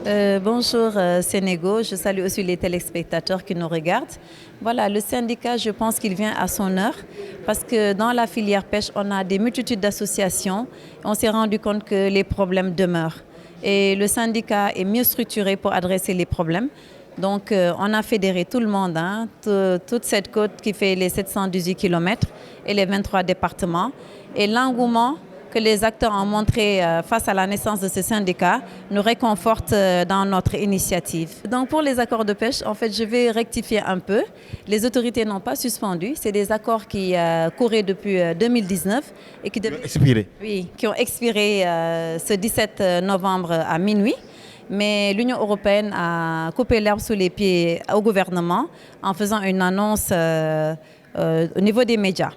Bonjour Sénégal, je salue aussi les téléspectateurs qui nous regardent. Voilà, le syndicat, je pense qu'il vient à son heure parce que dans la filière pêche, on a des multitudes d'associations. On s'est rendu compte que les problèmes demeurent et le syndicat est mieux structuré pour adresser les problèmes. Donc, on a fédéré tout le monde, hein, toute cette côte qui fait les 718 kilomètres et les 23 départements. Et l'engouement que les acteurs ont montré face à la naissance de ce syndicat nous réconforte dans notre initiative. Donc pour les accords de pêche, en fait, je vais rectifier un peu. Les autorités n'ont pas suspendu. C'est des accords qui couraient depuis 2019 et Expiré. oui, qui ont expiré ce 17 novembre à minuit. Mais l'Union européenne a coupé l'herbe sous les pieds au gouvernement en faisant une annonce au niveau des médias.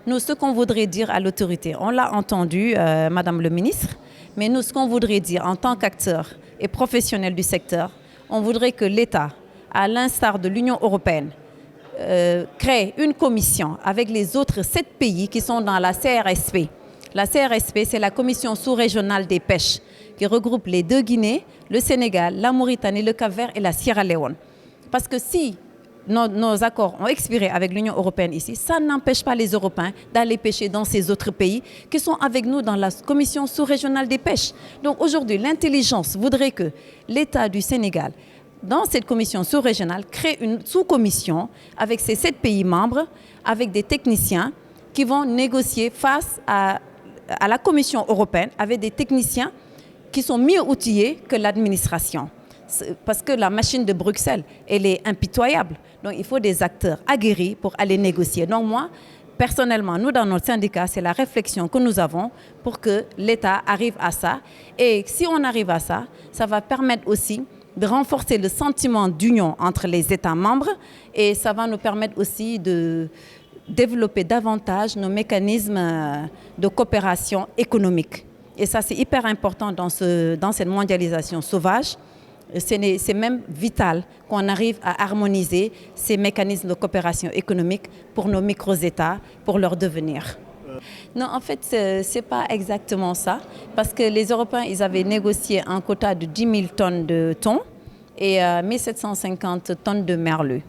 Nous, ce qu'on voudrait dire à l'autorité, on l'a entendu, Madame le ministre, mais nous, ce qu'on voudrait dire en tant qu'acteurs et professionnels du secteur, on voudrait que l'État, à l'instar de l'Union européenne, crée une commission avec les autres 7 pays qui sont dans la CRSP. La CRSP, c'est la Commission sous-régionale des pêches, qui regroupe les 2 Guinées, le Sénégal, la Mauritanie, le Cap-Vert et la Sierra Leone. Parce que si nos accords ont expiré avec l'Union européenne ici, ça n'empêche pas les Européens d'aller pêcher dans ces autres pays qui sont avec nous dans la Commission sous-régionale des pêches. Donc aujourd'hui, l'intelligence voudrait que l'État du Sénégal, dans cette commission sous-régionale, crée une sous-commission avec ces 7 pays membres, avec des techniciens qui vont négocier face à la Commission européenne, avec des techniciens qui sont mieux outillés que l'administration. Parce que la machine de Bruxelles, elle est impitoyable. Donc il faut des acteurs aguerris pour aller négocier. Donc moi, personnellement, nous dans notre syndicat, c'est la réflexion que nous avons pour que l'État arrive à ça. Et si on arrive à ça, ça va permettre aussi de renforcer le sentiment d'union entre les États membres et ça va nous permettre aussi de développer davantage nos mécanismes de coopération économique. Et ça, c'est hyper important dans cette mondialisation sauvage. C'est même vital qu'on arrive à harmoniser ces mécanismes de coopération économique pour nos micro-États, pour leur devenir. Non, en fait, ce n'est pas exactement ça. Parce que les Européens, ils avaient négocié un quota de 10 000 tonnes de thon et 1 750 tonnes de merlu.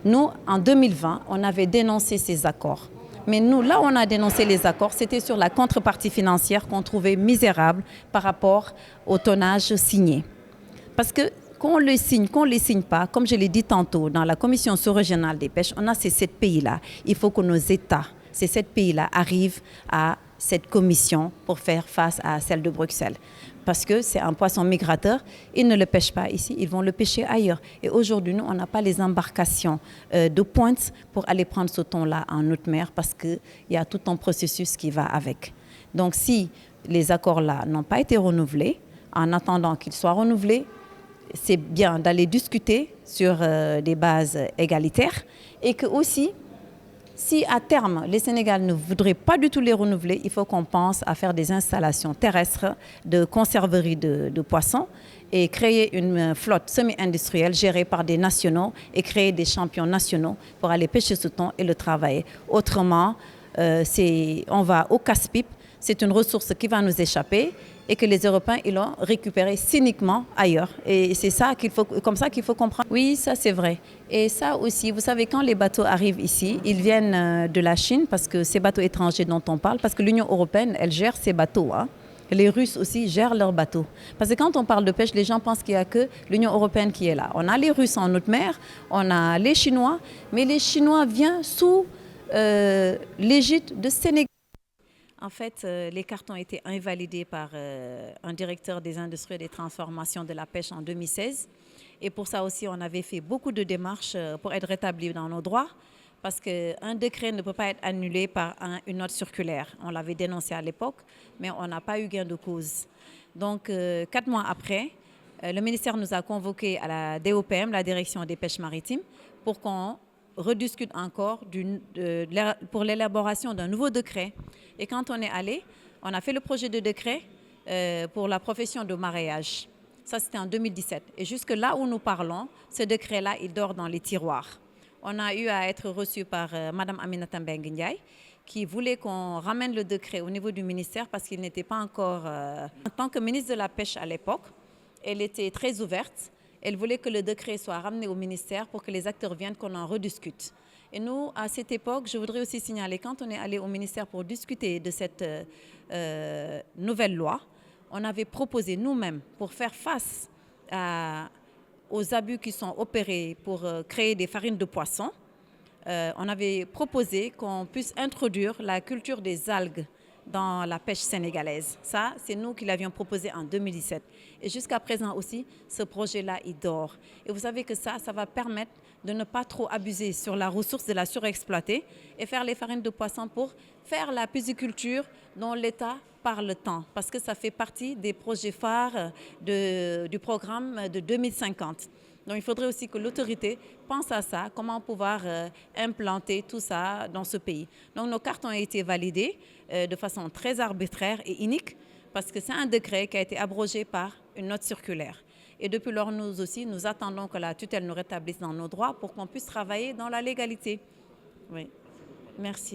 Nous, en 2020, on avait dénoncé ces accords. Mais nous, là où on a dénoncé les accords, c'était sur la contrepartie financière qu'on trouvait misérable par rapport au tonnage signé. Parce que qu'on le signe, qu'on ne les signe pas, comme je l'ai dit tantôt, dans la Commission sous-régionale des pêches, on a ces 7 pays-là. Il faut que nos États, ces 7 pays-là, arrivent à cette commission pour faire face à celle de Bruxelles. Parce que c'est un poisson migrateur, ils ne le pêchent pas ici, ils vont le pêcher ailleurs. Et aujourd'hui, nous, on n'a pas les embarcations de pointe pour aller prendre ce thon-là en haute mer parce qu'il y a tout un processus qui va avec. Donc si les accords-là n'ont pas été renouvelés, en attendant qu'ils soient renouvelés, c'est bien d'aller discuter sur des bases égalitaires et que aussi, si à terme, les Sénégal ne voudraient pas du tout les renouveler, il faut qu'on pense à faire des installations terrestres de conserverie de poissons et créer une flotte semi-industrielle gérée par des nationaux et créer des champions nationaux pour aller pêcher ce thon et le travailler. Autrement, on va au casse-pipe, c'est une ressource qui va nous échapper et que les Européens ils l'ont récupéré cyniquement ailleurs. Et c'est ça comme ça qu'il faut comprendre. Oui, ça c'est vrai. Et ça aussi, vous savez, quand les bateaux arrivent ici, ils viennent de la Chine, parce que ces bateaux étrangers dont on parle, parce que l'Union européenne, elle gère ses bateaux. Hein. Les Russes aussi gèrent leurs bateaux. Parce que quand on parle de pêche, les gens pensent qu'il n'y a que l'Union européenne qui est là. On a les Russes en haute mer, on a les Chinois, mais les Chinois viennent sous l'égide de Sénégal. En fait, les cartes ont été invalidées par un directeur des industries et des transformations de la pêche en 2016. Et pour ça aussi, on avait fait beaucoup de démarches pour être rétablis dans nos droits. Parce qu'un décret ne peut pas être annulé par une note circulaire. On l'avait dénoncé à l'époque, mais on n'a pas eu gain de cause. Donc, 4 mois après, le ministère nous a convoqués à la DOPM, la Direction des pêches maritimes, pour qu'on rediscute encore pour l'élaboration d'un nouveau décret. Et quand on est allé, on a fait le projet de décret pour la profession de mareyage. Ça, c'était en 2017. Et jusque là où nous parlons, ce décret-là, il dort dans les tiroirs. On a eu à être reçu par Mme Aminata Mbengue Ndiaye, qui voulait qu'on ramène le décret au niveau du ministère parce qu'il n'était pas encore... En tant que ministre de la Pêche à l'époque, Elle était très ouverte. Elle voulait que le décret soit ramené au ministère pour que les acteurs viennent, qu'on en rediscute. Et nous, à cette époque, je voudrais aussi signaler, quand on est allé au ministère pour discuter de cette nouvelle loi, on avait proposé nous-mêmes, pour faire face aux abus qui sont opérés pour créer des farines de poisson, on avait proposé qu'on puisse introduire la culture des algues dans la pêche sénégalaise. Ça, c'est nous qui l'avions proposé en 2017. Et jusqu'à présent aussi, ce projet-là, il dort. Et vous savez que ça va permettre de ne pas trop abuser sur la ressource, de la surexploiter et faire les farines de poisson pour faire la pisciculture dont l'État parle tant. Parce que ça fait partie des projets phares du programme de 2050. Donc il faudrait aussi que l'autorité pense à ça, comment pouvoir implanter tout ça dans ce pays. Donc nos cartes ont été validées de façon très arbitraire et unique parce que c'est un décret qui a été abrogé par une note circulaire. Et depuis lors, nous aussi, nous attendons que la tutelle nous rétablisse dans nos droits pour qu'on puisse travailler dans la légalité. Oui. Merci.